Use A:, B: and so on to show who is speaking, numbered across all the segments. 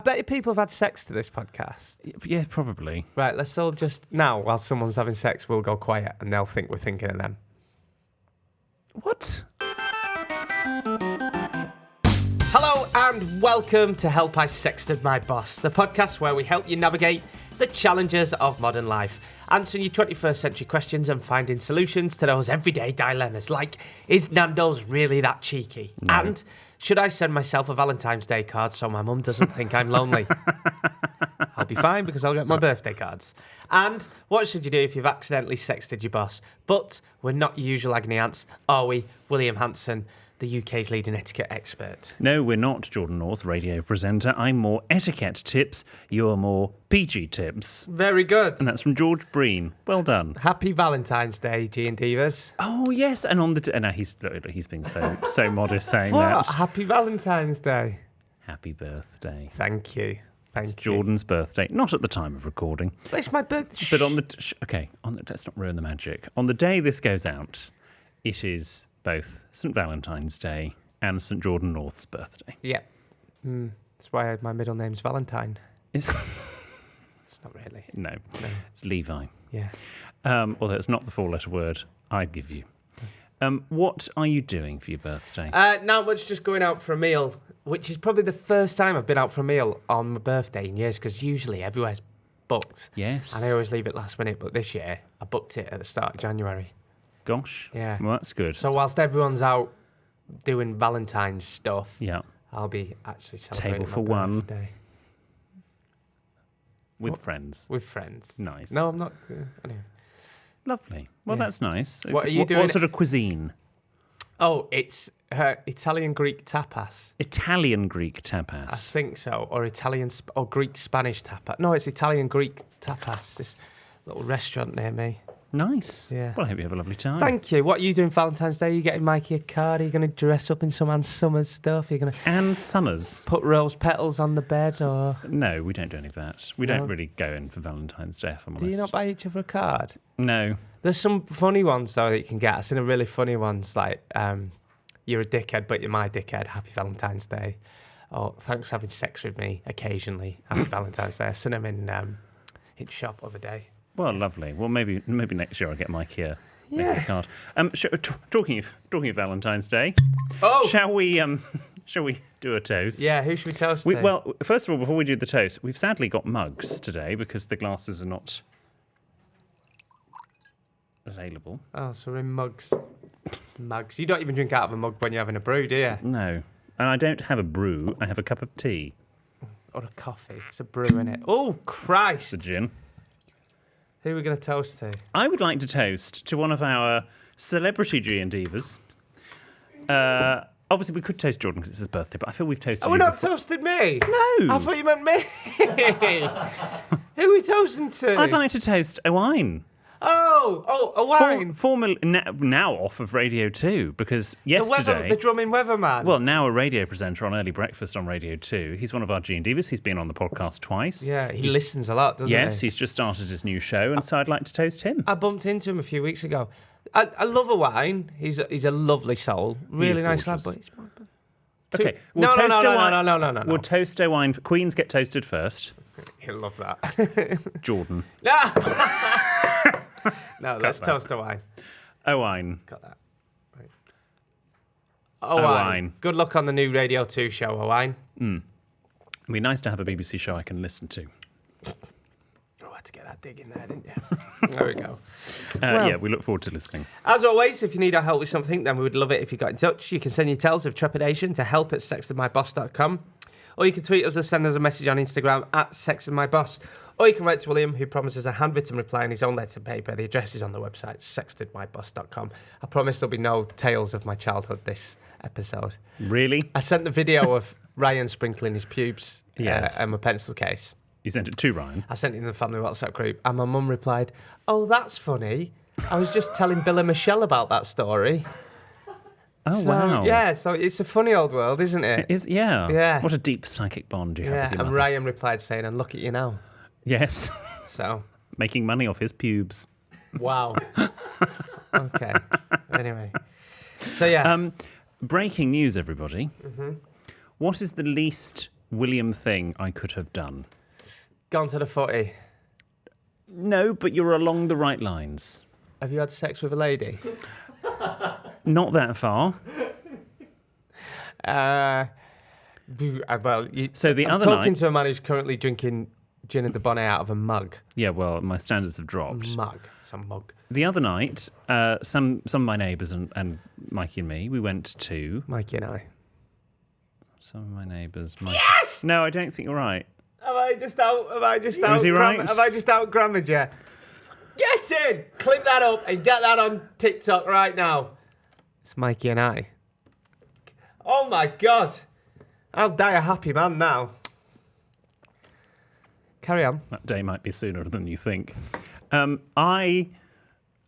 A: I bet you people have had sex to this podcast.
B: Yeah, probably.
A: Right, let's all just, now, while someone's having sex, we'll go quiet and they'll think we're thinking of them.
B: What?
A: Hello and welcome to Help I Sexted My Boss, the podcast where we help you navigate the challenges of modern life, answering your 21st century questions and finding solutions to those everyday dilemmas like, is Nando's really that cheeky?
B: No.
A: And should I send myself a Valentine's Day card so my mum doesn't think I'm lonely? I'll be fine because I'll get my birthday cards. And what should you do if you've accidentally sexted your boss? But we're not your usual agony ants, are we? William Hanson, the UK's leading etiquette expert.
B: No, we're not Jordan North, radio presenter. I'm more etiquette tips. You're more PG tips.
A: Very good.
B: And that's from George Breen. Well done.
A: Happy Valentine's Day, G&Divas.
B: Oh, yes. And on the... No, he's being so modest saying
A: What?
B: that.
A: Happy Valentine's Day.
B: Happy birthday.
A: Thank you.
B: It's Jordan's birthday. Not at the time of recording.
A: It's my birthday.
B: But on the... let's not ruin the magic. On the day this goes out, it is both St. Valentine's Day and St. Jordan North's birthday.
A: Yeah. That's why my middle name's Valentine.
B: It's
A: not really.
B: No, it's Levi.
A: Yeah.
B: Although it's not the four-letter word I'd give you. What are you doing for your birthday?
A: Not much, just going out for a meal, which is probably the first time I've been out for a meal on my birthday in years, because usually everywhere's booked.
B: Yes.
A: And I always leave it last minute, but this year I booked it at the start of January.
B: Gosh.
A: Yeah.
B: Well, that's good.
A: So whilst everyone's out doing Valentine's stuff,
B: yeah.
A: I'll be actually celebrating
B: Table for
A: my
B: one.
A: birthday.
B: With friends.
A: With friends.
B: Nice.
A: No, I'm not. Anyway.
B: Lovely. Well,
A: Yeah.
B: that's nice.
A: What are you doing?
B: What sort of cuisine?
A: Oh, it's Italian-Greek tapas.
B: Italian-Greek
A: I
B: tapas.
A: think so. Or or Greek-Spanish tapas. No, it's Italian-Greek tapas. This little restaurant near me.
B: Nice.
A: Yeah.
B: Well, I hope you have a lovely time.
A: Thank you. What are you doing Valentine's Day? Are you getting Mikey a card? Are you going to dress up in some Ann Summers stuff? Are you going to
B: And Summers.
A: put rose petals on the bed? Or
B: No, we don't do any of that. We
A: No?
B: don't really go in for Valentine's Day, if I'm honest.
A: do you not buy each other a card?
B: No.
A: There's some funny ones, though, that you can get. I've seen a really funny ones, like, you're a dickhead, but you're my dickhead. Happy Valentine's Day. Or, thanks for having sex with me occasionally. Happy Valentine's Day. I seen them in shop other day.
B: Well, lovely. Well, maybe next year I'll get Mike here. Make
A: Yeah.
B: a card. Talking of Valentine's Day,
A: Oh!
B: shall we do a toast?
A: Yeah, who should we toast to?
B: Well, first of all, before we do the toast, we've sadly got mugs today because the glasses are not available.
A: Oh, so we're in mugs. Mugs. You don't even drink out of a mug when you're having a brew, do you?
B: No. And I don't have a brew, I have a cup of tea.
A: Or a coffee. It's a brew in it. Oh, Christ.
B: The gin.
A: Who are we going to toast to?
B: I would like to toast to one of our celebrity G&Divas. Obviously, we could toast Jordan because it's his birthday, but I feel we've toasted
A: Oh, we're
B: you
A: not
B: before.
A: toasted me.
B: No.
A: I thought you meant me. Who are we toasting to?
B: I'd like to toast a wine.
A: Oh, a wine.
B: Now off of Radio 2, because yesterday...
A: The drumming weatherman.
B: Well, now a radio presenter on Early Breakfast on Radio 2. He's one of our G&Divas. He's been on the podcast twice.
A: Yeah, he listens a lot, doesn't he?
B: Yes, he's just started his new show, and so I'd like to toast him.
A: I bumped into him a few weeks ago. I love a wine. He's a lovely soul. Really nice lad,
B: gorgeous.
A: but it's...
B: Okay.
A: No.
B: We'll toast a wine. Queens get toasted first.
A: He'll love that.
B: Jordan.
A: No, let's toast a wine.
B: A wine.
A: Got that. Right.
B: A
A: wine.
B: wine.
A: Good luck on the new Radio 2 show, a wine.
B: It'd be nice to have a BBC show I can listen to.
A: Oh, I had to get that dig in there, didn't you? There we go.
B: Yeah, we look forward to listening.
A: As always, if you need our help with something, then we would love it if you got in touch. You can send your tales of trepidation to help@sextedmyboss.com, or you can tweet us or send us a message on Instagram @sextedmyboss. Or you can write to William, who promises a handwritten reply in his own letter paper. The address is on the website, sextedmyboss.com. I promise there'll be no tales of my childhood this episode.
B: Really?
A: I sent the video of Ryan sprinkling his pubes
B: Yes.
A: and my pencil case.
B: You sent it to Ryan?
A: I sent it in the family WhatsApp group, and my mum replied, "Oh, that's funny. I was just telling Bill and Michelle about that story."
B: Oh,
A: So,
B: wow.
A: Yeah, so it's a funny old world, isn't it?
B: It is, yeah.
A: Yeah.
B: What a deep psychic bond you have
A: Yeah,
B: with your
A: and
B: mother.
A: Ryan replied saying, "And look at you now."
B: Yes.
A: So,
B: Making money off his pubes.
A: wow. Okay. Anyway. So, yeah.
B: Breaking news, everybody. What is the least William thing I could have done?
A: Gone to the footy.
B: No, but you're along the right lines.
A: Have you had sex with a lady?
B: Not that far. So the
A: I'm
B: other
A: talking
B: night...
A: to a man who's currently drinking gin and Dubonnet out of a mug.
B: Yeah, well, my standards have dropped.
A: Mug. Some mug.
B: The other night, some of my neighbours and Mikey and me, we went to...
A: Mikey and I.
B: Some of my neighbours...
A: Yes!
B: No, I don't think you're right.
A: Have I just out grammared you? Get in! Clip that up and get that on TikTok right now. It's Mikey and I. Oh my God. I'll die a happy man now. Carry on.
B: That day might be sooner than you think.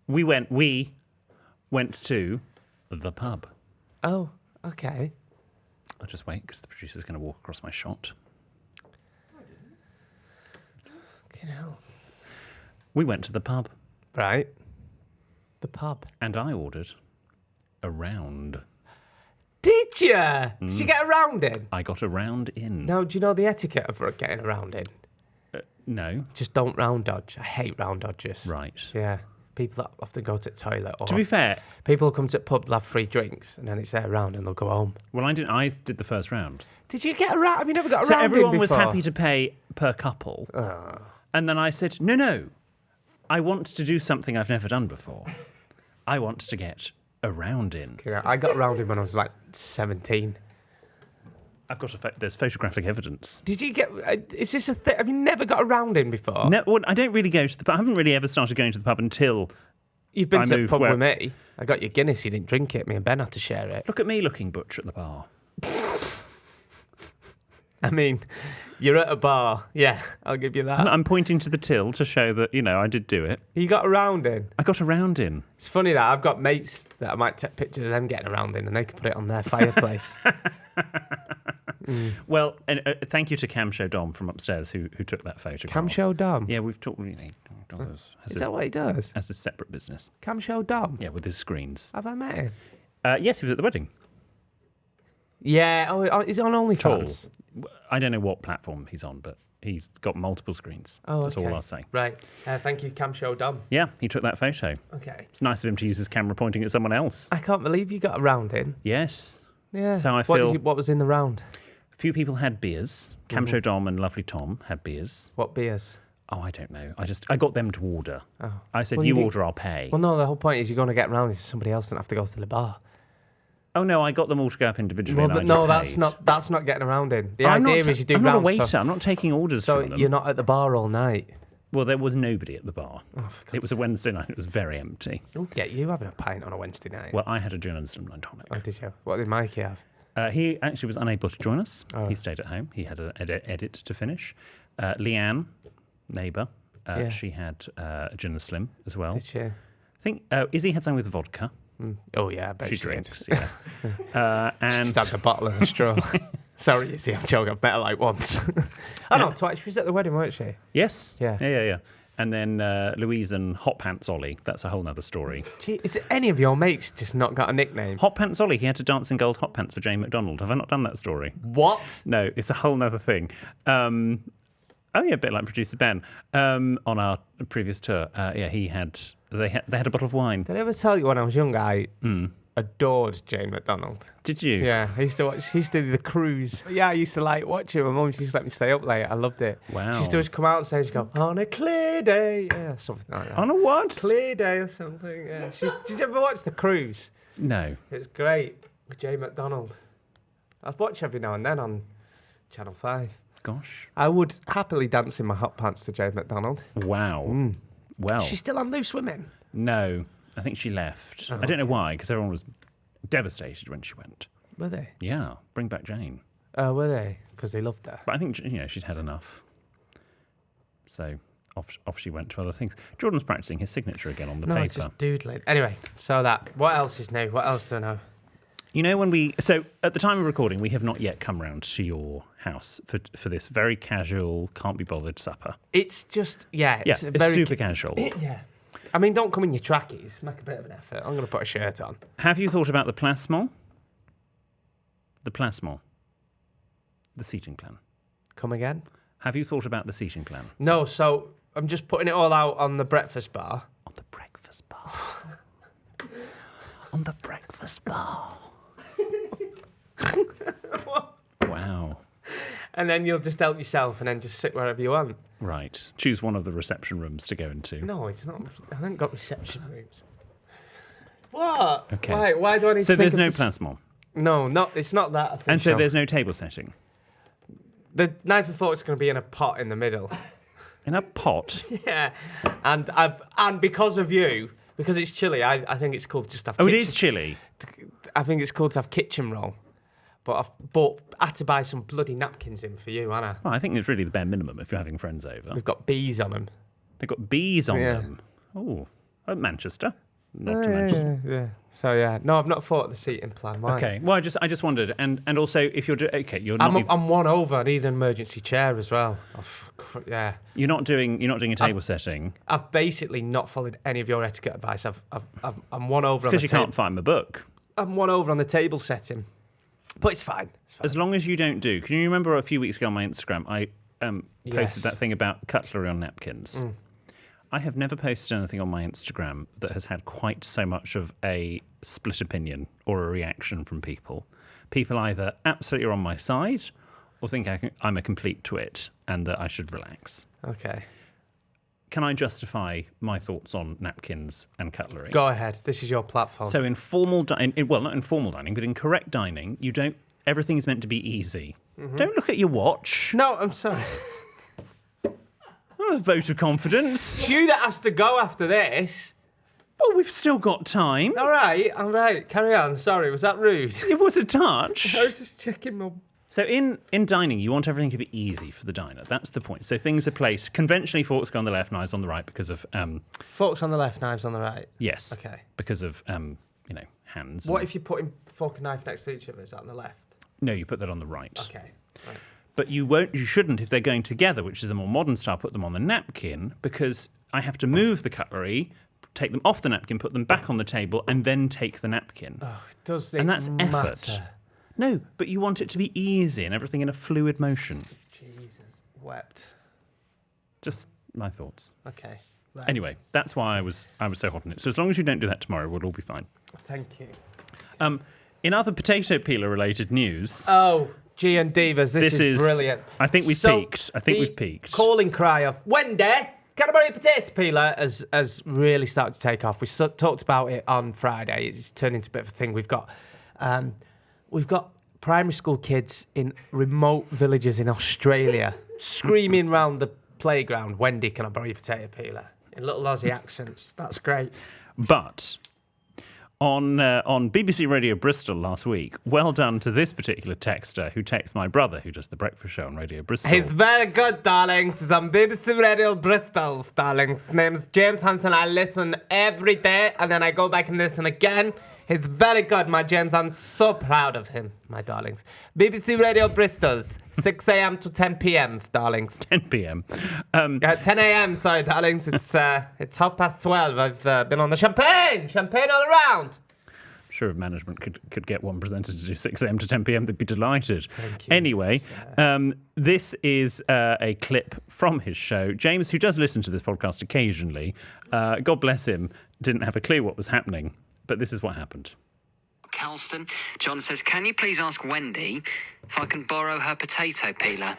B: We went to the pub.
A: Oh, okay.
B: I'll just wait because the producer's going to walk across my shot.
A: Fucking hell.
B: We went to the pub.
A: Right. The pub.
B: And I ordered a round.
A: Did you? Did you get a round in?
B: I got a round in.
A: Now, do you know the etiquette of getting a round in?
B: No.
A: Just don't round dodge. I hate round dodges.
B: Right.
A: Yeah. People that often go to the toilet. Or
B: To be fair...
A: people who come to the pub, they'll have free drinks, and then it's their round and they'll go home.
B: Well, I did the first round.
A: Did you get a round? Have you never got a
B: So
A: round
B: everyone
A: in
B: was
A: before?
B: happy to pay per couple.
A: Oh.
B: And then I said, no. I want to do something I've never done before. I want to get a round in.
A: Yeah, I got a round in when I was like 17.
B: I've got there's photographic evidence.
A: Did you get... is this a thing? Have you never got a round in before?
B: No, well, I don't really go to the pub. I haven't really ever started going to the pub until...
A: You've been
B: I
A: to the
B: moved
A: pub
B: where-
A: with me. I got your Guinness, you didn't drink it. Me and Ben had to share it.
B: Look at me looking butch at the bar.
A: I mean, you're at a bar. Yeah, I'll give you that.
B: I'm pointing to the till to show that, I did do it.
A: You got a round in.
B: I got a round in.
A: It's funny that I've got mates that I might take pictures of them getting a round in and they can put it on their fireplace.
B: Well, and thank you to Cam Show Dom from upstairs who took that photograph.
A: Cam Show Dom?
B: Yeah, we've talked...
A: Is that what he does?
B: As a separate business.
A: Cam Show Dom?
B: Yeah, with his screens.
A: Have I met him?
B: Yes, he was at the wedding.
A: Yeah, he's on OnlyFans.
B: I don't know what platform he's on, but he's got multiple screens.
A: Oh,
B: That's
A: okay.
B: all I'll say.
A: Right. Thank you, Cam Show Dom.
B: Yeah, he took that photo.
A: Okay.
B: It's nice of him to use his camera pointing at someone else.
A: I can't believe you got a round in.
B: Yes.
A: Yeah.
B: So I feel...
A: What was in the round?
B: A few people had beers. Cam Show Dom and Lovely Tom had beers.
A: What beers?
B: Oh, I don't know. I got them to order.
A: Oh.
B: I said,
A: Well,
B: you
A: you
B: order, I'll pay.
A: Well, no, the whole point is you're going to get round so somebody else doesn't have to go to the bar.
B: Oh, no, I got them all to go up individually.
A: Well,
B: and I
A: no,
B: just paid.
A: that's not getting around in. The
B: I'm
A: idea
B: not
A: is you do
B: I'm not a
A: rounds.
B: waiter. I'm not taking orders
A: So
B: from them.
A: you're not at the bar all night.
B: Well, there was nobody at the bar.
A: Oh, for God's
B: It was a Wednesday night. It was very empty.
A: sake. Get you having a pint on a Wednesday night.
B: Well, I had a gin and slim tonic.
A: Oh, did you? What did Mikey have?
B: He actually was unable to join us.
A: Oh.
B: He stayed at home. He had an edit to finish. Leanne, neighbour,
A: Yeah.
B: she had a gin and slim as well.
A: Did she?
B: I think Izzy had something with vodka.
A: Oh, yeah, I bet
B: She
A: she
B: drinks,
A: did.
B: yeah.
A: She
B: And
A: just had the bottle and a straw. Sorry, Izzy, I'm joking. I've met her like once. Oh, no, twice. She was at the wedding, weren't she?
B: yes,
A: Yeah.
B: yeah. And then Louise and Hot Pants Ollie. That's a whole nother story.
A: Gee, is it any of your mates just not got a nickname?
B: Hot Pants Ollie. He had to dance in gold hot pants for Jane McDonald. Have I not done that story?
A: What?
B: No, it's a whole nother thing. Oh yeah, a bit like producer Ben on our previous tour. Yeah, they had a bottle of wine.
A: Did I ever tell you when I was young, I adored Jane McDonald?
B: Did you?
A: Yeah, I used to watch. She used to do the cruise. Yeah, I used to like watch it. My mum, she used to let me stay up late. I loved it.
B: Wow.
A: She used to just come out and say, she'd go, on a clear day. Yeah, something like that.
B: On a what?
A: Clear day or something. Yeah. Did you ever watch the cruise?
B: No.
A: It was great. With Jane McDonald. I'd watch every now and then on Channel 5.
B: Gosh.
A: I would happily dance in my hot pants to Jane McDonald.
B: Wow. Well.
A: She's still on Loose Women.
B: No, I think she left. I don't know why, because everyone was devastated when she went.
A: Were they?
B: Yeah, bring back Jane.
A: Oh, were they? Because they loved her.
B: But I think she'd had enough. So off she went to other things. Jordan's practicing his signature again on the
A: No,
B: paper.
A: it's just doodling. Anyway, so that. What else is new? What else do I know?
B: You know, so at the time of recording, we have not yet come round to your house for this very casual, can't be bothered supper.
A: It's just,
B: Yeah, it's
A: very
B: super casual.
A: Yeah. I mean, don't come in your trackies. Make a bit of an effort. I'm going to put a shirt on.
B: Have you thought about the plasmon? The plasmon. The seating plan.
A: Come again?
B: Have you thought about the seating plan?
A: No, so I'm just putting it all out on the breakfast bar.
B: On the breakfast bar. On the breakfast bar. Wow.
A: And then you'll just help yourself and then just sit wherever you want.
B: Right. Choose one of the reception rooms to go into.
A: No, it's not. I haven't got reception rooms. What?
B: Okay.
A: Why do I need
B: So
A: to think
B: there's
A: of
B: no
A: this?
B: plasmon.
A: No, it's not that. I think
B: And so there's no table setting.
A: The knife and fork's going to be in a pot in the middle.
B: In a pot.
A: Yeah. And because of you, because it's chilly, I think it's cool to just have
B: Oh,
A: kitchen.
B: it is chilly.
A: I think it's cool to have kitchen roll. But I had to buy some bloody napkins in for you, Anna.
B: Well, I think it's really the bare minimum if you're having friends over.
A: We've got bees on them.
B: They've got bees on
A: Yeah.
B: them. Oh, at Manchester. Not to mention.
A: Yeah. So yeah, no, I've not thought of the seating plan. Why?
B: Okay. Well, I just wondered, and also if you're you're not
A: I'm one over. I need an emergency chair as well. Yeah.
B: you're not doing a table setting
A: I've basically not followed any of your etiquette advice. I'm one over on the
B: because you
A: table.
B: can't find my book.
A: I'm one over on the table setting, but it's fine. It's fine.
B: As long as you don't do. Can you remember a few weeks ago on my Instagram, I posted
A: Yes.
B: that thing about cutlery on napkins. I have never posted anything on my Instagram that has had quite so much of a split opinion or a reaction from people. People either absolutely are on my side or think I'm a complete twit and that I should relax.
A: Okay.
B: Can I justify my thoughts on napkins and cutlery?
A: Go ahead. This is your platform.
B: So in formal dining, well, not in formal dining, but in correct dining, you don't. Everything is meant to be easy. Don't look at your watch.
A: No, I'm sorry.
B: A vote of confidence.
A: It's you that has to go after this.
B: Well, we've still got time.
A: All right. Carry on. Sorry, was that rude?
B: It was a touch.
A: I was just checking my...
B: So in dining, you want everything to be easy for the diner. That's the point. So things are placed conventionally. Forks go on the left, knives on the right because of
A: Forks on the left, knives on the right.
B: yes.
A: Okay.
B: Because of hands.
A: What
B: and-
A: if you're putting fork and knife next to each other? Is that on the left?
B: No, you put that on the right.
A: Okay. Right.
B: But you shouldn't if they're going together, which is the more modern style, put them on the napkin because I have to move the cutlery, take them off the napkin, put them back on the table, and then take the napkin.
A: Oh, does
B: And
A: it
B: that's
A: matter?
B: effort. No, but you want it to be easy and everything in a fluid motion.
A: Jesus, wept.
B: Just my thoughts.
A: Okay. Right.
B: Anyway, that's why I was so hot on it. So as long as you don't do that tomorrow, we'll all be fine.
A: Thank you.
B: In other potato peeler related news,
A: Oh, G&Divas, this is brilliant.
B: I think we've peaked. I think we've peaked.
A: Calling cry of Wendy, can I borrow your potato peeler has really started to take off. We talked about it on Friday. It's turned into a bit of a thing. We've got primary school kids in remote villages in Australia screaming round the playground, Wendy, can I borrow your potato peeler? In little Aussie accents. That's great.
B: But on BBC Radio Bristol last week, well done to this particular texter who texts my brother, who does the breakfast show on Radio Bristol.
A: He's very good, darlings. He's on BBC Radio Bristol's, darlings. His name's James Hanson. I listen every day, and then I go back and listen again. He's very good, my James. I'm so proud of him, my darlings. BBC Radio Bristol's, 6 a.m. to 10 p.m., darlings.
B: 10 p.m.
A: 10 a.m., sorry, darlings. It's 12:30. I've been on the champagne all around.
B: I'm sure if management could get one presenter to do 6 a.m. to 10 p.m., they'd be delighted.
A: Thank you.
B: Anyway, this is a clip from his show. James, who does listen to this podcast occasionally, God bless him, didn't have a clue what was happening. But this is what happened.
C: Calston. John says, can you please ask Wendy if I can borrow her potato peeler?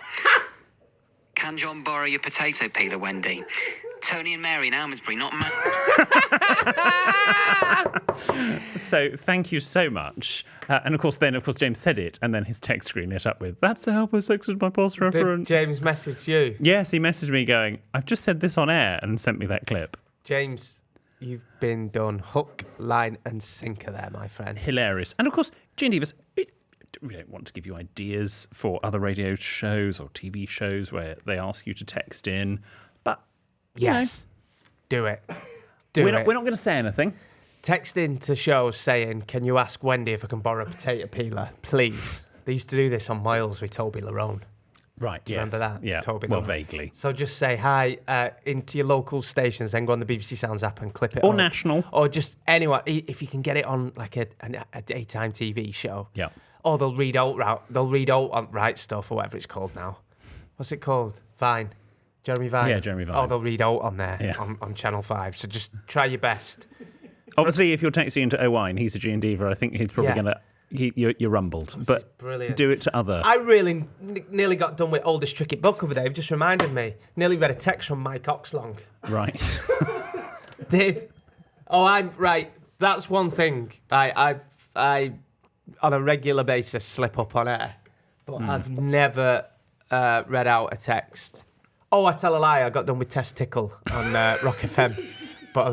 C: Can John borrow your potato peeler, Wendy? Tony and Mary in Almondsbury, not
B: So thank you so much. And of course, James said it, and then his text screen lit up with, that's a Help I Sexted My Boss reference.
A: Did James message you?
B: Yes, he messaged me going, I've just said this on air, and sent me that clip.
A: James, you've been done hook, line, and sinker there, my friend.
B: Hilarious. And of course, G&Divas, we don't want to give you ideas for other radio shows or TV shows where they ask you to text in, but
A: Yes. Do it.
B: we're not going to say anything.
A: Text in to shows saying, can you ask Wendy if I can borrow a potato peeler, please? They used to do this on Miles with Toby Larone.
B: Right,
A: Do you remember that?
B: Yeah,
A: Toby
B: well,
A: Larone.
B: vaguely.
A: So just say hi into your local stations, then go on the BBC Sounds app and clip it.
B: Or
A: on.
B: national.
A: Or just anyone. If you can get it on like a daytime TV show.
B: Yeah.
A: Or they'll read out right stuff or whatever it's called now. what's it called? Vine. Jeremy Vine.
B: Yeah, Jeremy Vine.
A: Oh, they'll read out on there
B: Yeah.
A: on Channel 5. So just try your best.
B: Obviously, if you're texting into Owine, he's a G&Diva, I think he's probably
A: Yeah.
B: going to... You're rumbled. But
A: brilliant.
B: do it to other...
A: I really nearly got done with Oldest Tricky Book over there. You've just reminded me. Nearly read a text from Mike Oxlong.
B: Right.
A: Did. Oh, I'm right. That's one thing. I on a regular basis slip up on air, but I've never read out a text. Oh, I tell a lie. I got done with Testicle on Rock FM. But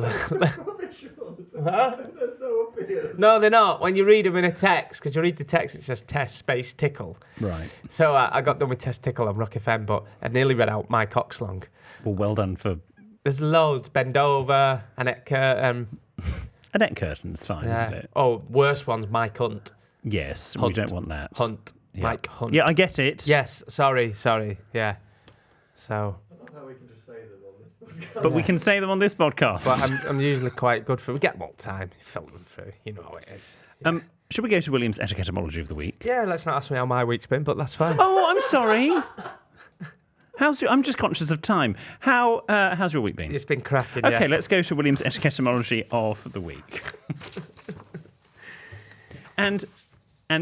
D: They're so obvious.
A: no, they're not. When you read them in a text, because you read the text, it says test space tickle.
B: Right.
A: So I got done with Testicle on Rock FM, but I nearly read out Mike Oxlong.
B: Well, well done for...
A: There's loads. Bend Over, Annette Curtin.
B: Annette Curtin's fine, isn't it?
A: Oh, worse ones, Mike Hunt.
B: Yes, we
A: Hunt.
B: don't want that.
A: Hunt.
B: Yeah.
A: Mike Hunt.
B: Yeah, I get it.
A: Yes, sorry, yeah. So,
D: I love how we can just say them on this podcast.
B: But we can say them on this podcast.
A: but I'm usually quite good for. We get more time, film them through. You know how it is.
B: Should we go to William's Etiketymology of the week?
A: Yeah, let's not ask me how my week's been, but that's fine.
B: Oh, I'm sorry. I'm just conscious of time. How's your week been?
A: It's been cracking.
B: Okay,
A: Yeah.
B: let's go to William's Etiketymology of the week. and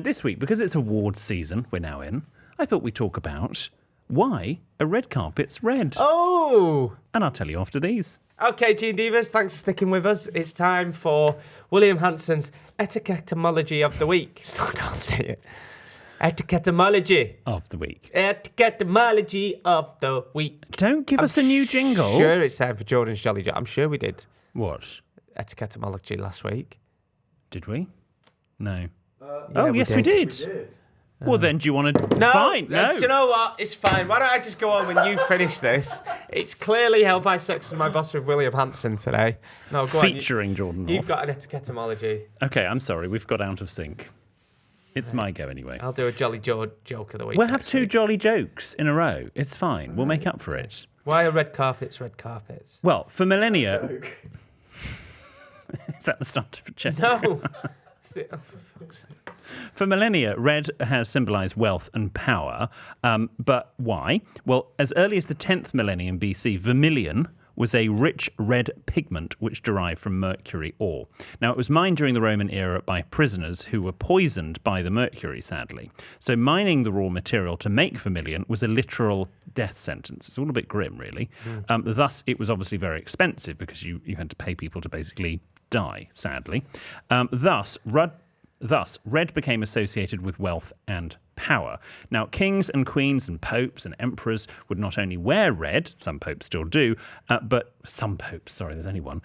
B: this week, because it's awards season, we're now in, I thought we'd talk about why a red carpet's red.
A: Oh.
B: And I'll tell you after these.
A: Okay, G&Divas, thanks for sticking with us. It's time for William Hanson's Etiketymology of the week. Still can't say it. Etiketymology.
B: Of the week.
A: Etiketymology of the week.
B: Don't give us a new jingle.
A: Sure, it's time for Jordan's Jolly Joke. I'm sure we did
B: What?
A: Etiketymology last week.
B: Did we? No.
A: Yeah,
B: yes, we
D: We
B: did.
D: did.
B: Well, then, do you want to...
A: No,
B: Fine, no.
A: Do you know what? It's fine. Why don't I just go on when you finish this? It's clearly Held by Sex and My Boss with William Hanson today. No, go on.
B: Featuring Jordan
A: You've
B: Ross.
A: got an etiketymology.
B: Okay, I'm sorry. We've got out of sync. It's my go anyway.
A: I'll do a Jolly Joke of the week.
B: We'll have
A: next
B: two
A: week.
B: jolly jokes in a row. It's fine. We'll make up for it.
A: Why are red carpets red carpets?
B: Well, for millennia... Is that the start of a joke?
A: No. Oh, for fuck's sake.
B: For millennia, red has symbolised wealth and power. But why? Well, as early as the 10th millennium BC, vermilion was a rich red pigment which derived from mercury ore. Now, it was mined during the Roman era by prisoners who were poisoned by the mercury, sadly. So mining the raw material to make vermilion was a literal death sentence. It's all a bit grim, really. Thus, it was obviously very expensive because you had to pay people to basically die, sadly. Thus, red became associated with wealth and power. Now, kings and queens and popes and emperors would not only wear red, some popes still do, but some popes, sorry, there's only one,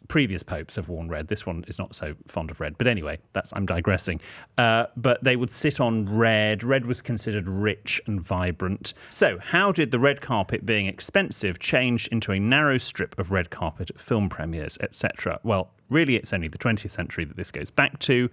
B: previous popes have worn red. This one is not so fond of red. But anyway, I'm digressing. But they would sit on red. Red was considered rich and vibrant. So how did the red carpet being expensive change into a narrow strip of red carpet at film premieres, etc.? Well, really, it's only the 20th century that this goes back to.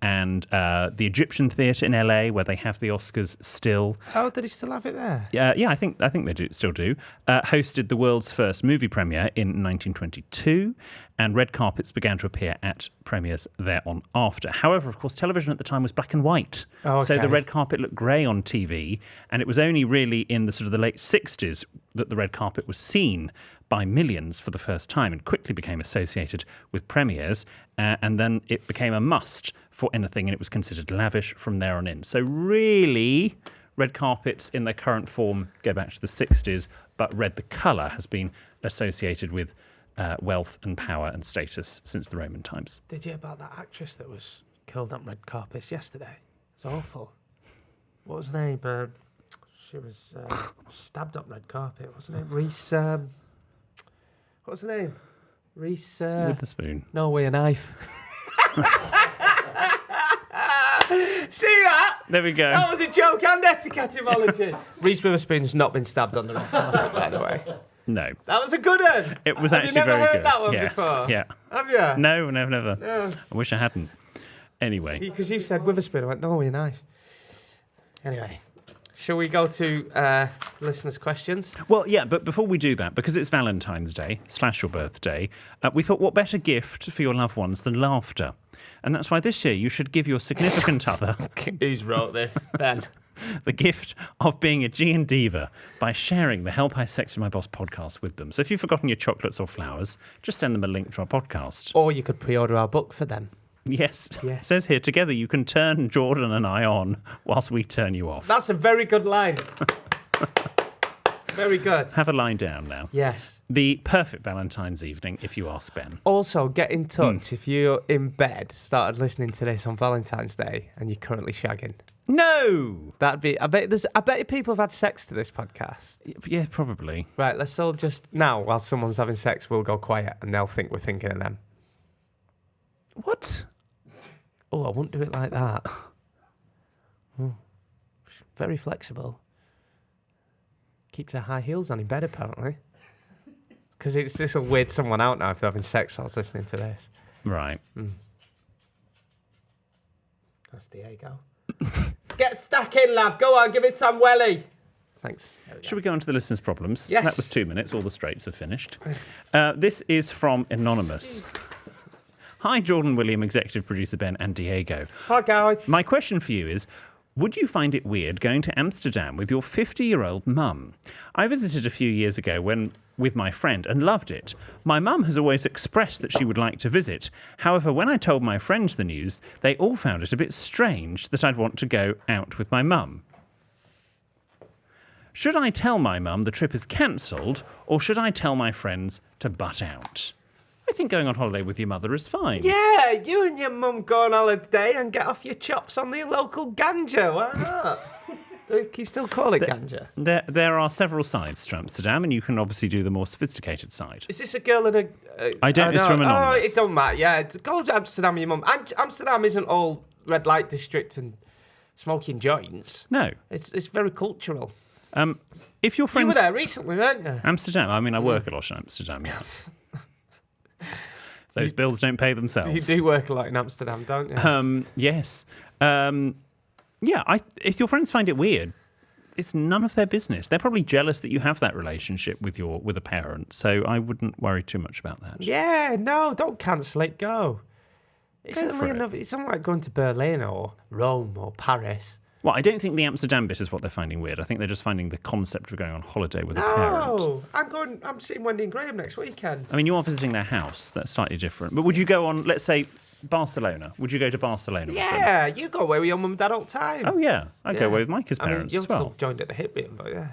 B: And the Egyptian Theatre in LA, where they have the Oscars still.
A: Oh, did he still have it there?
B: Yeah, I think they still do. Hosted the world's first movie premiere in 1922, and red carpets began to appear at premieres thereon after. However, of course, television at the time was black and white,
A: Oh,
B: so the
A: okay.
B: red carpet looked grey on TV, and it was only really in the sort of the late 60s that the red carpet was seen by millions for the first time and quickly became associated with premieres, and then it became a must for anything, and it was considered lavish from there on in. So really, red carpets in their current form go back to the 60s, but red, the colour, has been associated with wealth and power and status since the Roman times.
A: Did you hear about that actress that was killed on red carpets yesterday? It's awful. What was her name? She was stabbed up red carpet. What's her name? Reese. What was her name? Reese.
B: With the spoon.
A: No, with a knife. See that?
B: There we go.
A: That was a joke and etiketymology. Reese Witherspoon's not been stabbed on the red carpet, by the way.
B: No.
A: That was a good one.
B: It was
A: Have
B: actually
A: you never
B: very
A: heard
B: good.
A: that one
B: Yes.
A: before?
B: Yeah.
A: Have you?
B: No, never.
A: No.
B: I wish I hadn't. Anyway.
A: Because you said Witherspoon. I went, no, with a knife. Anyway. Shall we go to listeners' questions?
B: Well, yeah, but before we do that, because it's Valentine's Day / your birthday, we thought what better gift for your loved ones than laughter? And that's why this year you should give your significant other...
A: Who's wrote this? Ben.
B: the gift of being a G&Diva by sharing the Help I Sexted My Boss podcast with them. So if you've forgotten your chocolates or flowers, just send them a link to our podcast.
A: Or you could pre-order our book for them.
B: Yes. It says here, together you can turn Jordan and I on whilst we turn you off.
A: That's a very good line. Very good.
B: Have a line down now.
A: Yes.
B: The perfect Valentine's evening, if you ask Ben.
A: Also, get in touch if you're in bed, started listening to this on Valentine's Day, and you're currently shagging.
B: No!
A: That'd be. I bet people have had sex to this podcast.
B: Yeah, probably.
A: Right. Let's all just now, while someone's having sex, we'll go quiet, and they'll think we're thinking of them.
B: What?
A: Oh, I wouldn't do it like that. Very flexible. Keeps her high heels on in bed, apparently. Because this will weird someone out now if they're having sex whilst listening to this.
B: Right.
A: That's Diego. Get stuck in, love. Go on, give it some welly. Thanks.
B: Should we go on to the listeners' problems?
A: Yes.
B: That was 2 minutes. All the straights are finished. This is from Anonymous. Hi, Jordan, William, executive producer Ben, and Diego.
A: Hi, guys.
B: My question for you is, would you find it weird going to Amsterdam with your 50-year-old mum? I visited a few years ago with my friend and loved it. My mum has always expressed that she would like to visit. However, when I told my friends the news, they all found it a bit strange that I'd want to go out with my mum. Should I tell my mum the trip is cancelled, or should I tell my friends to butt out? I think going on holiday with your mother is fine.
A: Yeah, you and your mum go on holiday and get off your chops on the local ganja. Why not? Can you still call it ganja?
B: There are several sides to Amsterdam, and you can obviously do the more sophisticated side.
A: Is this a girl and a...
B: I don't. It's from Anonymous.
A: Oh, it don't matter. Yeah, go to Amsterdam with your mum. Amsterdam isn't all red light district and smoking joints.
B: No.
A: It's very cultural.
B: If your friends...
A: You were there recently, weren't you?
B: Amsterdam. I mean, I work a lot in Amsterdam, yeah. Those bills don't pay themselves.
A: You do work a lot in Amsterdam, don't you?
B: Yes. If your friends find it weird, it's none of their business. They're probably jealous that you have that relationship with a parent, so I wouldn't worry too much about that.
A: Yeah, no, don't cancel it. Go. It's
B: Go for
A: only it's not like going to Berlin or Rome or Paris.
B: Well, I don't think the Amsterdam bit is what they're finding weird. I think they're just finding the concept of going on holiday with a parent.
A: No, I'm seeing Wendy and Graham next weekend.
B: I mean, you are visiting their house. That's slightly different. But would you go on, let's say, Barcelona? Would you go to Barcelona with them?
A: Yeah, you go away with your mum and dad all the time.
B: Oh, yeah. I'd go away with Micah's parents
A: you're
B: as well.
A: still joined at the hip with him, but yeah.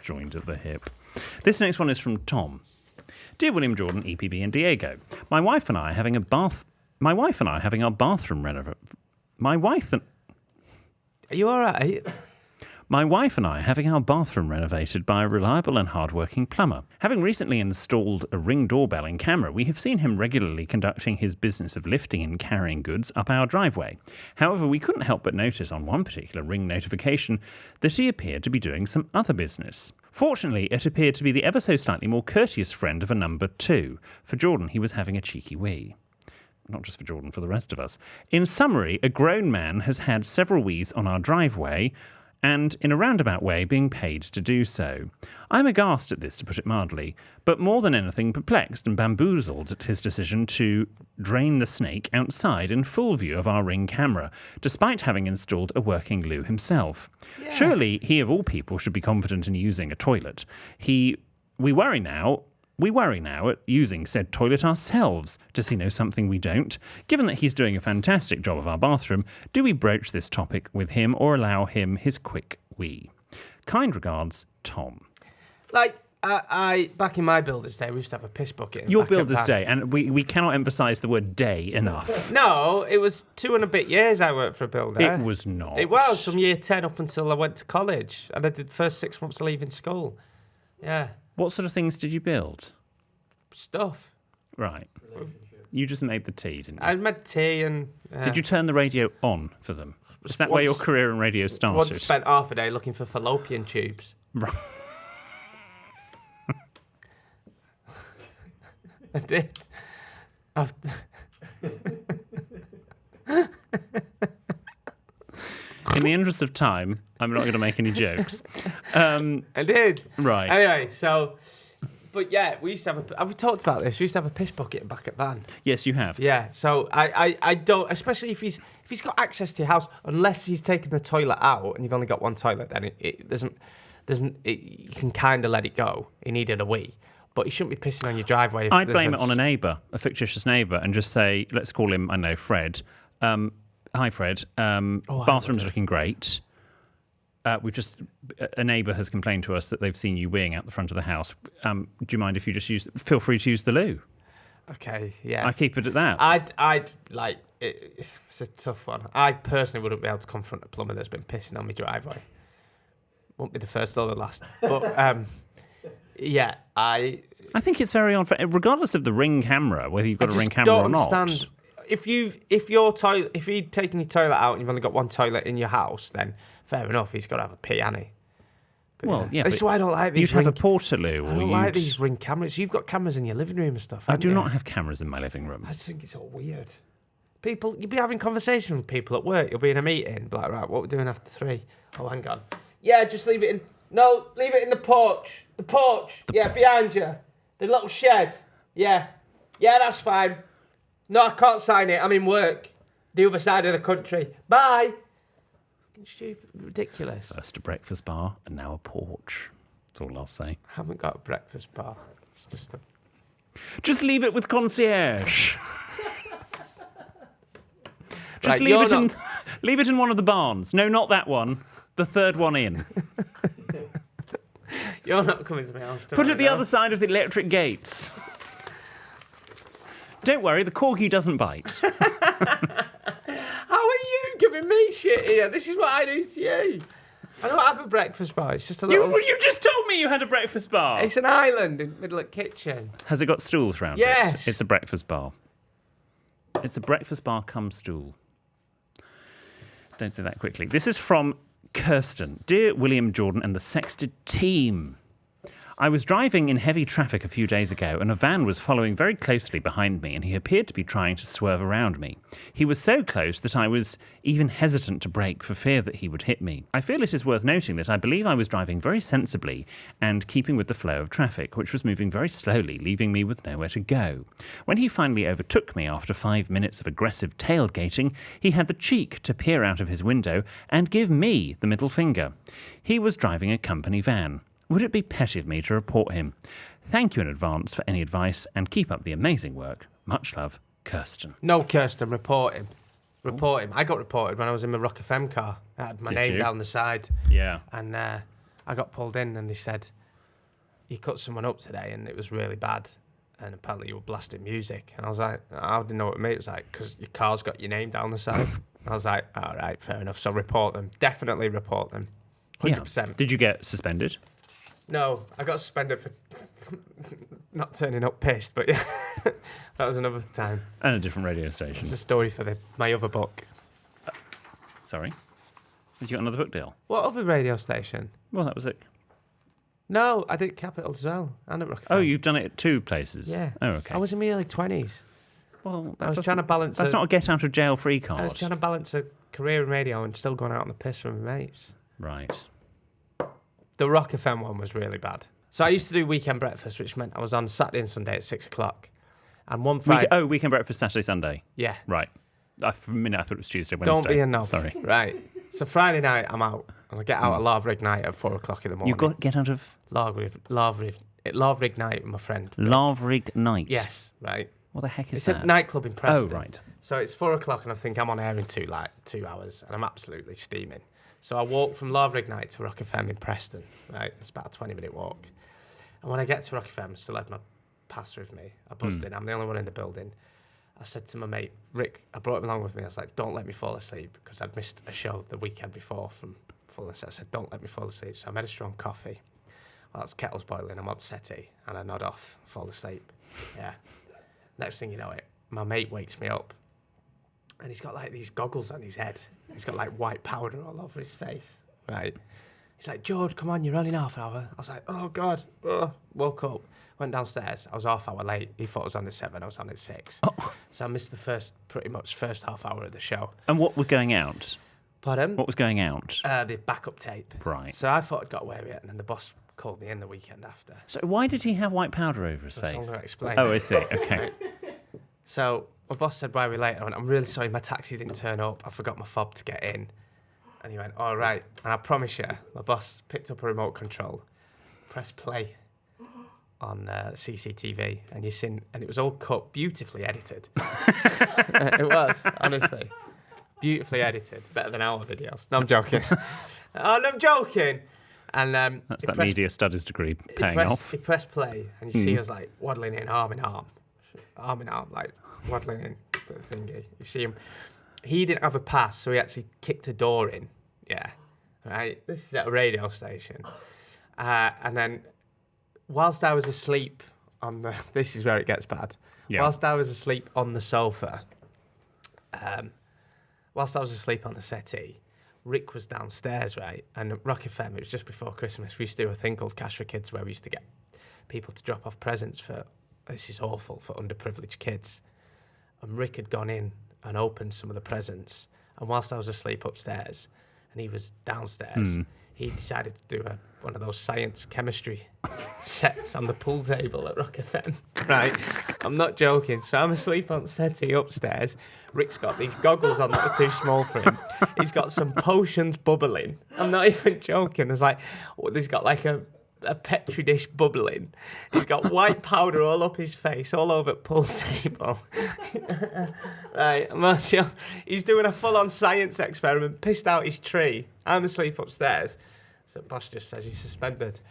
B: Joined at the hip. This next one is from Tom. Dear William, Jordan, EPB, and Diego, my wife and I are having our bathroom renovated.
A: Are you all right?
B: My wife and I are having our bathroom renovated by a reliable and hard-working plumber. Having recently installed a Ring doorbell and camera, we have seen him regularly conducting his business of lifting and carrying goods up our driveway. However, we couldn't help but notice on one particular Ring notification that he appeared to be doing some other business. Fortunately, it appeared to be the ever so slightly more courteous friend of a number 2. For Jordan, he was having a cheeky wee. Not just for Jordan, for the rest of us. In summary, a grown man has had several wees on our driveway and, in a roundabout way, being paid to do so. I'm aghast at this, to put it mildly, but more than anything perplexed and bamboozled at his decision to drain the snake outside in full view of our Ring camera, despite having installed a working loo himself. Yeah. Surely he, of all people, should be confident in using a toilet. We worry now at using said toilet ourselves. Does he know something we don't? Given that he's doing a fantastic job of our bathroom, do we broach this topic with him or allow him his quick wee? Kind regards, Tom.
A: I back in my builder's day, we used to have a piss bucket.
B: Your builder's day, and we cannot emphasise the word day enough.
A: No, it was 2 and a bit years I worked for a builder.
B: It was not.
A: It was from year 10 up until I went to college, and I did the first 6 months of leaving school. Yeah.
B: What sort of things did you build?
A: Stuff.
B: Right. You just made the tea, didn't you?
A: I made tea and...
B: Did you turn the radio on for them? Is that where your career in radio started?
A: Once spent half a day looking for fallopian tubes.
B: Right.
A: I did.
B: In the interest of time, I'm not going to make any jokes.
A: I did.
B: Right.
A: Anyway, so But yeah, we used to have have we talked about this? We used to have a piss bucket back at van.
B: Yes, you have.
A: Yeah, so I don't, especially if he's got access to your house, unless he's taken the toilet out and you've only got one toilet, then it doesn't you can kind of let it go. He needed a wee, but he shouldn't be pissing on your driveway.
B: I'd blame it on a neighbour, a fictitious neighbour, and just say, let's call him, I know, Fred. Hi, Fred. Bathroom's looking great. A neighbour has complained to us that they've seen you weeing out the front of the house. Do you mind if you just feel free to use the loo?
A: Okay, yeah.
B: I keep it at that.
A: I'd like, it's a tough one. I personally wouldn't be able to confront a plumber that's been pissing on my driveway. Won't be the first or the last. But, yeah, I
B: think it's very unfair, regardless of the Ring camera, whether you've got a Ring camera or not.
A: Don't understand. If he'd taken your toilet out and you've only got one toilet in your house, then fair enough, he's got to have a pee, hasn't he? But,
B: yeah.
A: This is why I don't like these.
B: You'd have a portaloo.
A: I don't like these Ring cameras. You've got cameras in your living room and stuff.
B: I do not have cameras in my living room.
A: I just think it's all weird. People, you'll be having conversation with people at work. You'll be in a meeting, be like, right, what are we doing after 3? Oh, hang on. Yeah, just leave it in. No, leave it in the porch. The porch. Yeah, behind you. The little shed. Yeah. Yeah, that's fine. No, I can't sign it. I'm in work. The other side of the country. Bye. Stupid, ridiculous.
B: First a breakfast bar and now a porch. That's all I'll say.
A: I haven't got a breakfast bar. It's just a...
B: Just leave it with concierge. Just
A: Right,
B: leave it in one of the barns. No, not that one. The third one in.
A: You're not coming to my house
B: Put it at the other side of the electric gates. Don't worry, the corgi doesn't bite.
A: How are you giving me shit here? This is what I do to you. I don't have a breakfast bar. It's just a little...
B: You just told me you had a breakfast bar.
A: It's an island in the middle of the kitchen.
B: Has it got stools round
A: Yes.
B: it? It's a breakfast bar. It's a breakfast bar cum stool. Don't say that quickly. This is from Kirsten. Dear William, Jordan and the Sexted team. I was driving in heavy traffic a few days ago and a van was following very closely behind me and he appeared to be trying to swerve around me. He was so close that I was even hesitant to brake for fear that he would hit me. I feel it is worth noting that I believe I was driving very sensibly and keeping with the flow of traffic, which was moving very slowly, leaving me with nowhere to go. When he finally overtook me after 5 minutes of aggressive tailgating, he had the cheek to peer out of his window and give me the middle finger. He was driving a company van. Would it be petty of me to report him? Thank you in advance for any advice and keep up the amazing work. Much love, Kirsten.
A: No, Kirsten, report him. Report him. I got reported when I was in my Rock FM car. I had my name down the side.
B: Yeah.
A: And I got pulled in and they said, you cut someone up today and it was really bad. And apparently you were blasting music. And I was like, I didn't know what it meant. It was like, because your car's got your name down the side. I was like, all right, fair enough. So report them. Definitely report them. 100%.
B: Yeah. Did you get suspended?
A: No, I got suspended for not turning up pissed, but yeah, that was another time.
B: And a different radio station.
A: It's a story for my other book.
B: Sorry? Did you got another book deal?
A: What other radio station?
B: Well, that was it.
A: No, I did Capital as well, and at Rock
B: Oh,
A: FM.
B: you've done it at 2 places?
A: Yeah.
B: Oh, okay.
A: I was in my early 20s.
B: Well,
A: I was trying to balance...
B: That's not a get-out-of-jail-free card.
A: I was trying to balance a career in radio and still going out on the piss with my mates.
B: Right.
A: The Rock FM one was really bad. So I used to do weekend breakfast, which meant I was on Saturday and Sunday at 6 o'clock. And one Friday...
B: Weekend breakfast Saturday, Sunday.
A: Yeah.
B: Right. For a minute, I thought it was Tuesday, Wednesday.
A: Don't be a knob.
B: Sorry.
A: Right. So Friday night, I'm out. And I get out at Lavrig night at 4 o'clock in the morning.
B: You got get out of...
A: Lavrig night with my friend.
B: Lavrig night?
A: Yes, right.
B: What the heck is
A: It's
B: that?
A: a nightclub in Preston.
B: Oh, right.
A: So it's 4 o'clock and I think I'm on air in 2 hours and I'm absolutely steaming. So I walk from Lavrig night to Rock FM in Preston, right? It's about a 20-minute walk. And when I get to Rock FM, I still had my pass with me. I buzzed in. I'm the only one in the building. I said to my mate, Rick, I brought him along with me. I was like, don't let me fall asleep because I'd missed a show the weekend before from Fullness. I said, don't let me fall asleep. So I made a strong coffee. Well, that's kettle's boiling. I'm on settee and I nod off, fall asleep. Yeah. Next thing you know it, my mate wakes me up and he's got like these goggles on his head. He's got like white powder all over his face, right? He's like, George, come on, you're only half an hour. I was like, oh, God. Woke up, went downstairs. I was half hour late. He thought I was on at 7. I was on at 6. Oh. So I missed the pretty much first half hour of the show.
B: And what was going out?
A: Pardon?
B: What was going out?
A: The backup tape.
B: Right.
A: So I thought I'd got away with it. And then the boss called me in the weekend after.
B: So why did he have white powder over his
A: So I'm
B: face?
A: going to explain.
B: Oh, I see. Okay.
A: So my boss said, why are we late? I went, I'm really sorry, my taxi didn't turn up. I forgot my fob to get in. And he went, all right. And I promise you, my boss picked up a remote control, pressed play on CCTV, and and it was all cut, beautifully edited. It was, honestly. Beautifully edited. Better than our videos. No, I'm joking. I'm joking. And
B: That's that media studies degree paying off.
A: He pressed play, and you see us like waddling in, arm in arm, like waddling in to the thingy. You see him. He didn't have a pass, so he actually kicked a door in. Yeah, right. This is at a radio station, and then whilst I was asleep on the, this is where it gets bad.
B: Yeah.
A: Whilst I was asleep on the sofa, whilst I was asleep on the settee, Rick was downstairs, right? And at Rock FM, it was just before Christmas, we used to do a thing called Cash for Kids where we used to get people to drop off presents for, this is awful, for underprivileged kids. And Rick had gone in and opened some of the presents. And whilst I was asleep upstairs and he was downstairs, he decided to do one of those science chemistry sets on the pool table at Rock FM. Right? I'm not joking. So I'm asleep on the settee upstairs. Rick's got these goggles on that are too small for him. He's got some potions bubbling. I'm not even joking. There's got like a petri dish bubbling. He's got white powder all up his face, all over the pool table. Right, I'm not sure. He's doing a full-on science experiment, pissed out his tree. I'm asleep upstairs. So boss just says he's suspended.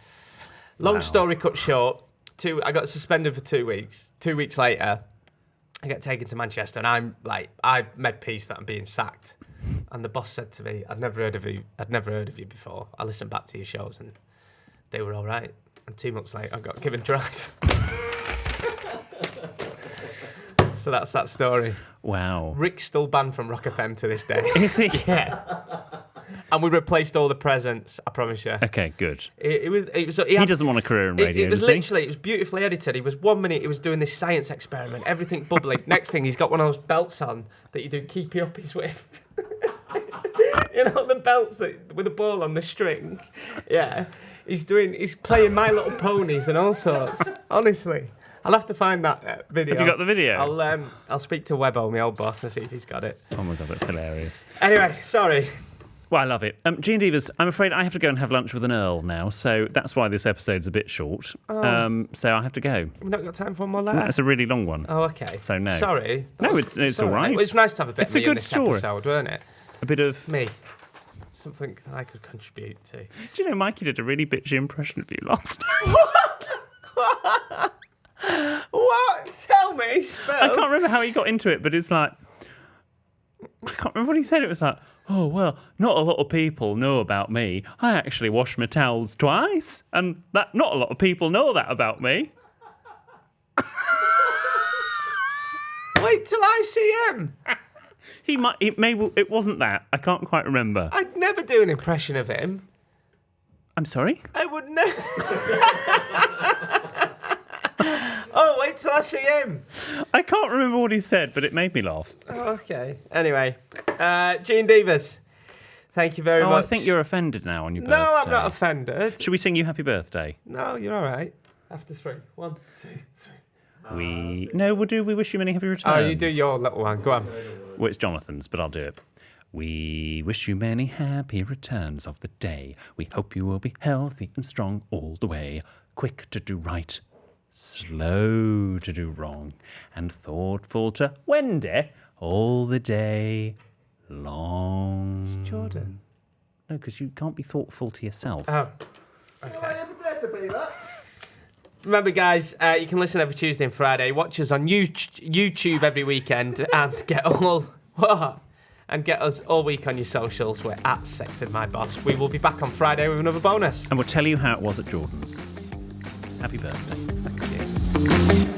A: Long story cut short, I got suspended for 2 weeks. 2 weeks later, I get taken to Manchester, and I'm like, I made peace that I'm being sacked. And the boss said to me, I'd never heard of you before. I listened back to your shows, and they were all right. And 2 months later, I got given drive. So that's that story.
B: Wow.
A: Rick's still banned from Rock FM to this day.
B: Is he?
A: Yeah. And we replaced all the presents, I promise you.
B: Okay, good.
A: He
B: doesn't want a career in radio,
A: it was
B: does he?
A: literally, it was beautifully edited. He was 1 minute, he was doing this science experiment, everything bubbling. Next thing, he's got one of those belts on that you do keepy uppies with. You know, the belts with the ball on the string. Yeah. He's playing My Little Ponies and all sorts. Honestly. I'll have to find that video.
B: Have you got the video?
A: I'll speak to Webbo, my old boss, and see if he's got it.
B: Oh my God, that's hilarious.
A: Anyway, sorry.
B: Well, I love it. G&Divas, I'm afraid I have to go and have lunch with an Earl now, so that's why this episode's a bit short.
A: Oh.
B: So I have to go.
A: We've not got time for one more letter?
B: That's a really long one.
A: Oh, okay.
B: So no.
A: Sorry.
B: No, it's all right.
A: Well, it's nice to have a bit
B: It's
A: of
B: a
A: me in
B: good
A: this
B: story.
A: episode, weren't it?
B: A bit of...
A: Me. Something that I could contribute to.
B: Do you know Mikey did a really bitchy impression of you last night?
A: What? What? Tell me. Spell.
B: I can't remember how he got into it, but it's like... I can't remember what he said. It was like, oh, well, not a lot of people know about me. I actually wash my towels twice, and that not a lot of people know that about me.
A: Wait till I see him.
B: It wasn't that. I can't quite remember.
A: I'd never do an impression of him.
B: I'm sorry?
A: I would never. Oh, wait till I see him.
B: I can't remember what he said, but it made me laugh.
A: Oh, okay. Anyway, G&Divas, thank you very much.
B: I think you're offended now on your birthday.
A: No, I'm not offended.
B: Should we sing you happy birthday?
A: No, you're all right. After 3. 1, 2, 3.
B: We wish you many happy returns.
A: Oh, you do your little one. Go on.
B: Well, it's Jonathan's, but I'll do it. We wish you many happy returns of the day. We hope you will be healthy and strong all the way. Quick to do right, slow to do wrong, and thoughtful to Wendy all the day long.
A: It's Jordan.
B: No, because you can't be thoughtful to yourself.
A: Oh, okay. Remember, guys, you can listen every Tuesday and Friday. Watch us on YouTube every weekend and get us all week on your socials. We're at Sexted My Boss. We will be back on Friday with another bonus.
B: And we'll tell you how it was at Jordan's. Happy birthday.
A: Thank you.